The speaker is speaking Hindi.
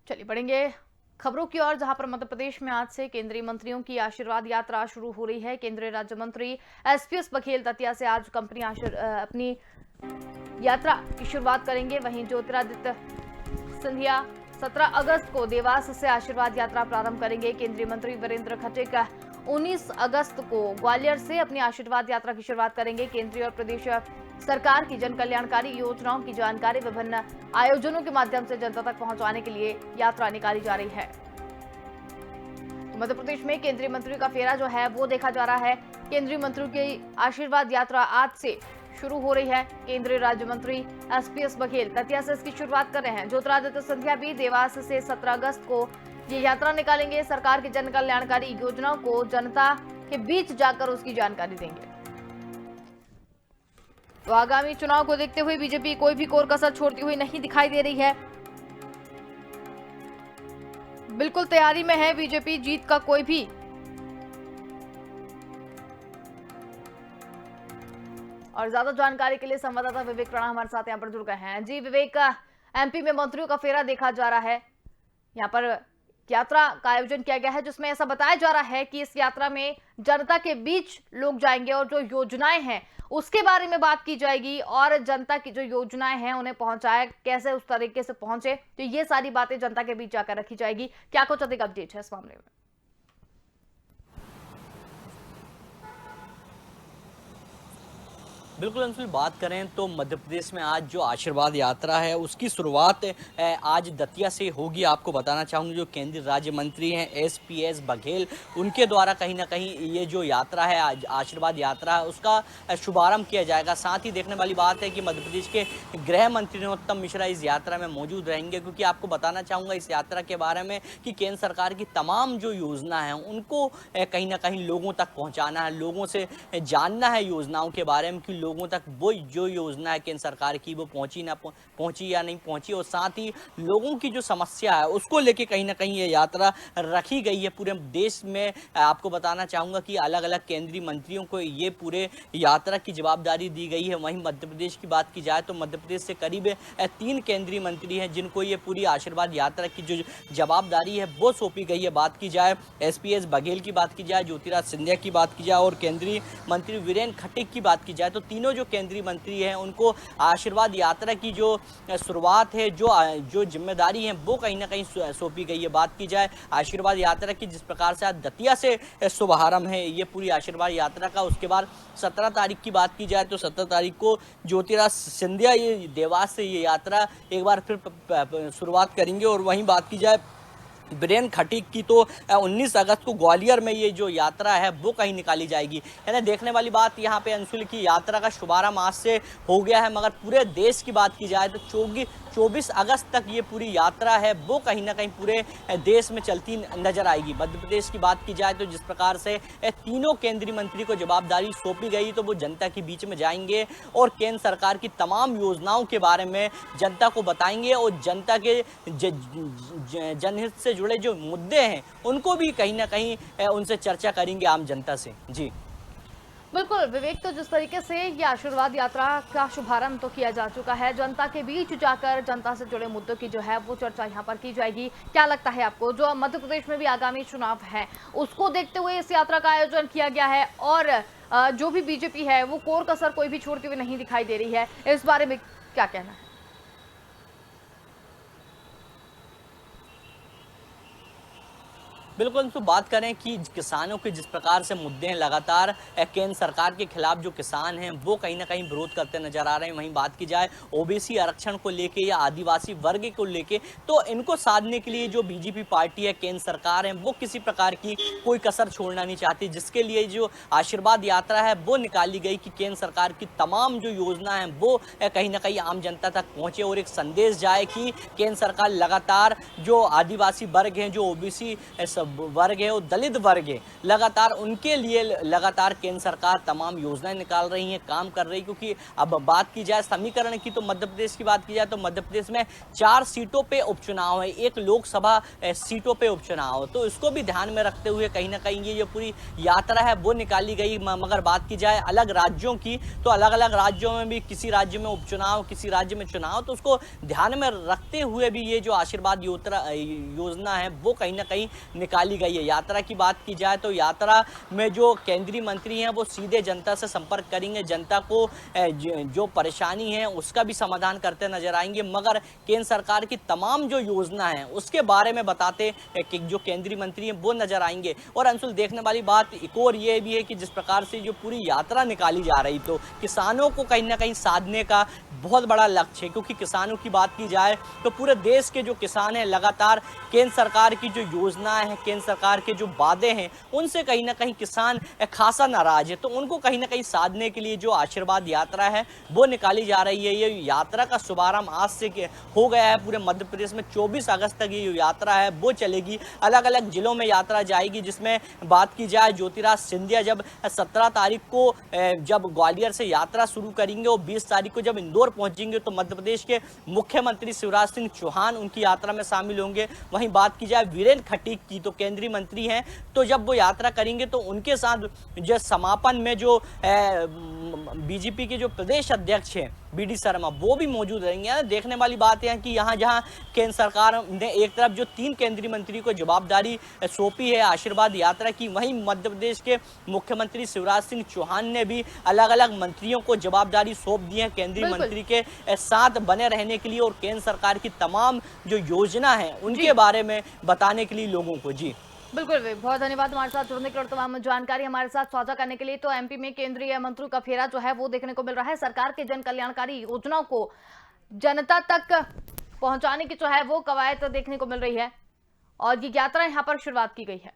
चलिए बढ़ेंगे खबरों की ओर, जहां पर मध्य प्रदेश में आज से केंद्रीय मंत्रियों की आशीर्वाद यात्रा शुरू हो रही है। केंद्रीय राज्य मंत्री एसपीएस बघेल दतिया से आज कंपनी अपनी यात्रा की शुरुआत करेंगे। वहीं ज्योतिरादित्य सिंधिया 17 अगस्त को देवास से आशीर्वाद यात्रा प्रारंभ करेंगे। केंद्रीय मंत्री वीरेंद्र खट्टिक 19 अगस्त को ग्वालियर से अपनी आशीर्वाद यात्रा की शुरुआत करेंगे। केंद्रीय और प्रदेश सरकार की जन कल्याणकारी योजनाओं की जानकारी विभिन्न आयोजनों के माध्यम से जनता तक पहुंचाने के लिए यात्रा निकाली जा रही है। तो मध्य प्रदेश में केंद्रीय मंत्रियों का फेरा जो है वो देखा जा रहा है। केंद्रीय मंत्रियों की आशीर्वाद यात्रा आज से शुरू हो रही है। केंद्रीय राज्य मंत्री एसपीएस बघेल दतिया से इसकी शुरुआत कर रहे हैं। ज्योतिरादित्य सिंधिया भी देवास से 17 अगस्त को ये यात्रा निकालेंगे। सरकार की जन कल्याणकारी योजनाओं को जनता के बीच जाकर उसकी जानकारी देंगे। तो आगामी चुनाव को देखते हुए बीजेपी कोई भी कोर कसर छोड़ती हुई नहीं दिखाई दे रही है। बिल्कुल तैयारी में है बीजेपी, जीत का कोई भी और ज्यादा जानकारी के लिए संवाददाता विवेक राणा हमारे साथ यहां पर जुड़ गए हैं। जी विवेक, एमपी में मंत्रियों का फेरा देखा जा रहा है। यहाँ पर यात्रा का आयोजन किया गया है जिसमें ऐसा बताया जा रहा है कि इस यात्रा में जनता के बीच लोग जाएंगे और जो योजनाएं हैं उसके बारे में बात की जाएगी और जनता की जो योजनाएं हैं उन्हें पहुंचाया कैसे, उस तरीके से पहुंचे, तो ये सारी बातें जनता के बीच जाकर रखी जाएगी। क्या कुछ अधिक अपडेट है इस मामले में? बिल्कुल अंशुल, बात करें तो मध्य प्रदेश में आज जो आशीर्वाद यात्रा है उसकी शुरुआत आज दतिया से होगी। आपको बताना चाहूँगी जो केंद्रीय राज्य मंत्री हैं एसपीएस बघेल, उनके द्वारा कहीं ना कहीं ये जो यात्रा है आज आशीर्वाद यात्रा है उसका शुभारंभ किया जाएगा। साथ ही देखने वाली बात है कि मध्य प्रदेश के गृह मंत्री नरोत्तम मिश्रा इस यात्रा में मौजूद रहेंगे, क्योंकि आपको बताना चाहूँगा इस यात्रा के बारे में कि केंद्र सरकार की तमाम जो योजना है उनको कहीं ना कहीं लोगों तक पहुँचाना है, लोगों से जानना है योजनाओं के बारे में कि लोगों तक वो जो योजना है केंद्र सरकार की वो पहुंची या नहीं पहुंची, और साथ ही लोगों की जो समस्या है उसको लेके कहीं ना कहीं ये यात्रा रखी गई है पूरे देश में। आपको बताना चाहूंगा कि अलग अलग केंद्रीय मंत्रियों को ये पूरे यात्रा की जवाबदारी दी गई है। वहीं मध्य प्रदेश की बात की जाए तो मध्य प्रदेश से करीब 3 केंद्रीय मंत्री हैं जिनको ये पूरी आशीर्वाद यात्रा की जो जवाबदारी है वो सौंपी गई है। बात की जाए एसपीएस बघेल की बात की जाए, ज्योतिरादित्य सिंधिया की बात की जाए और केंद्रीय मंत्री वीरेंद्र खट्टिक की बात की जाए, तो तीनों जो केंद्रीय मंत्री हैं उनको आशीर्वाद यात्रा की जो शुरुआत है, जो जिम्मेदारी है वो कहीं ना कहीं सौंपी गई है। बात की जाए आशीर्वाद यात्रा की, जिस प्रकार से आज दतिया से शुभारंभ है ये पूरी आशीर्वाद यात्रा का, उसके बाद 17 तारीख की बात की जाए तो 17 तारीख को ज्योतिरादित्य सिंधिया ये देवास से ये यात्रा एक बार फिर शुरुआत करेंगे। और वहीं बात की जाए वीरेंद्र खट्टिक की तो 19 अगस्त को ग्वालियर में ये जो यात्रा है वो कहीं निकाली जाएगी। है ना, देखने वाली बात यहाँ पे अंशुल की यात्रा का शुभारंभ आज से हो गया है, मगर पूरे देश की बात की जाए तो 24 अगस्त तक ये पूरी यात्रा है वो कहीं ना कहीं पूरे देश में चलती नजर आएगी। मध्य प्रदेश की बात की जाए तो जिस प्रकार से तीनों केंद्रीय मंत्री को जवाबदारी सौंपी गई तो वो जनता के बीच में जाएंगे और केंद्र सरकार की तमाम योजनाओं के बारे में जनता को बताएंगे और जनता के जनहित से जुड़े जो मुद्दे हैं उनको भी कहीं ना कहीं उनसे चर्चा करेंगे आम जनता से। जी बिल्कुल विवेक, तो जिस तरीके से ये आशीर्वाद यात्रा का शुभारंभ तो किया जा चुका है, जनता के बीच जाकर जनता से जुड़े मुद्दों की जो है वो चर्चा यहाँ पर की जाएगी। क्या लगता है आपको, जो मध्य प्रदेश में भी आगामी चुनाव है उसको देखते हुए इस यात्रा का आयोजन किया गया है और जो भी बीजेपी है वो कोर कसर कोई भी छोड़ती हुई नहीं दिखाई दे रही है, इस बारे में क्या कहना है? बिल्कुल, तो बात करें कि किसानों के जिस प्रकार से मुद्दे हैं लगातार केंद्र सरकार के खिलाफ जो किसान हैं वो कहीं ना कहीं विरोध करते नजर आ रहे हैं। वहीं बात की जाए ओबीसी आरक्षण को लेके या आदिवासी वर्ग को लेके, तो इनको साधने के लिए जो बीजेपी पार्टी है, केंद्र सरकार है, वो किसी प्रकार की कोई कसर छोड़ना नहीं चाहती, जिसके लिए जो आशीर्वाद यात्रा है वो निकाली गई कि केंद्र सरकार की तमाम जो योजना है वो कहीं ना कहीं आम जनता तक पहुंचे और एक संदेश जाए कि केंद्र सरकार लगातार जो आदिवासी वर्ग हैं, जो ओबीसी वर्ग है, वो दलित वर्ग है, लगातार उनके लिए लगातार केंद्र सरकार तमाम योजनाएं निकाल रही है, काम कर रही है। क्योंकि अब बात की जाए समीकरण की, तो मध्य प्रदेश की बात की जाए तो मध्य प्रदेश में 4 सीटों पे उपचुनाव है, 1 लोकसभा सीटों पे उपचुनाव, तो इसको भी ध्यान में रखते हुए कहीं ना कहीं ये जो पूरी यात्रा है वो निकाली गई। मगर बात की जाए अलग राज्यों की, तो अलग अलग राज्यों में भी किसी राज्य में उपचुनाव, किसी राज्य में चुनाव, तो उसको ध्यान में रखते हुए भी ये जो आशीर्वाद योजना है वो कहीं ना कहीं निकाली गई है। यात्रा की बात की जाए तो यात्रा में जो केंद्रीय मंत्री हैं वो सीधे जनता से संपर्क करेंगे, जनता को जो परेशानी है उसका भी समाधान करते नजर आएंगे। मगर केंद्र सरकार की तमाम जो योजना है उसके बारे में बताते कि जो केंद्रीय मंत्री हैं वो नजर आएंगे। और अंशुल, देखने वाली बात एक और ये भी है कि जिस प्रकार से जो पूरी यात्रा निकाली जा रही, तो किसानों को कहीं ना कहीं साधने का बहुत बड़ा लक्ष्य है। क्योंकि किसानों की बात की जाए तो पूरे देश के जो किसान हैं लगातार केंद्र सरकार की जो योजनाएं हैं, केंद्र सरकार के जो वादे हैं, उनसे कहीं ना कहीं किसान खासा नाराज है। तो उनको कहीं ना कहीं साधने के लिए जो आशीर्वाद यात्रा है वो निकाली जा रही है। ये यात्रा का शुभारंभ आज से हो गया है पूरे मध्य प्रदेश में। 24 अगस्त तक ये यात्रा है वो चलेगी, अलग अलग जिलों में यात्रा जाएगी। जिसमें बात की जाए ज्योतिराज सिंधिया जब 17 तारीख को जब ग्वालियर से यात्रा शुरू करेंगे और 20 तारीख को जब इंदौर पहुंचेंगे, तो मध्य प्रदेश के मुख्यमंत्री शिवराज सिंह चौहान उनकी यात्रा में शामिल होंगे। वहीं बात की जाए वीरेंद्र खटीक की, तो केंद्रीय मंत्री हैं, तो जब वो यात्रा करेंगे तो उनके साथ जो समापन में जो बीजेपी के जो प्रदेश अध्यक्ष हैं बीडी शर्मा वो भी मौजूद रहेंगे। देखने वाली बात है कि यहाँ जहाँ केंद्र सरकार ने एक तरफ जो 3 केंद्रीय मंत्री को जवाबदारी सौंपी है आशीर्वाद यात्रा की, वहीं मध्य प्रदेश के मुख्यमंत्री शिवराज सिंह चौहान ने भी अलग अलग मंत्रियों को जवाबदारी सौंप दी है केंद्रीय मंत्री के साथ बने रहने के लिए और केंद्र सरकार की तमाम जो योजना है उनके बारे में बताने के लिए लोगों को। जी बिल्कुल भी, बहुत धन्यवाद हमारे साथ जुड़ने के लिए और तमाम जानकारी हमारे साथ साझा करने के लिए। तो एमपी में केंद्रीय मंत्रियों का फेरा जो है वो देखने को मिल रहा है। सरकार के जन कल्याणकारी योजनाओं को जनता तक पहुंचाने की जो है वो कवायद देखने को मिल रही है और ये यात्रा यहाँ पर शुरुआत की गई है।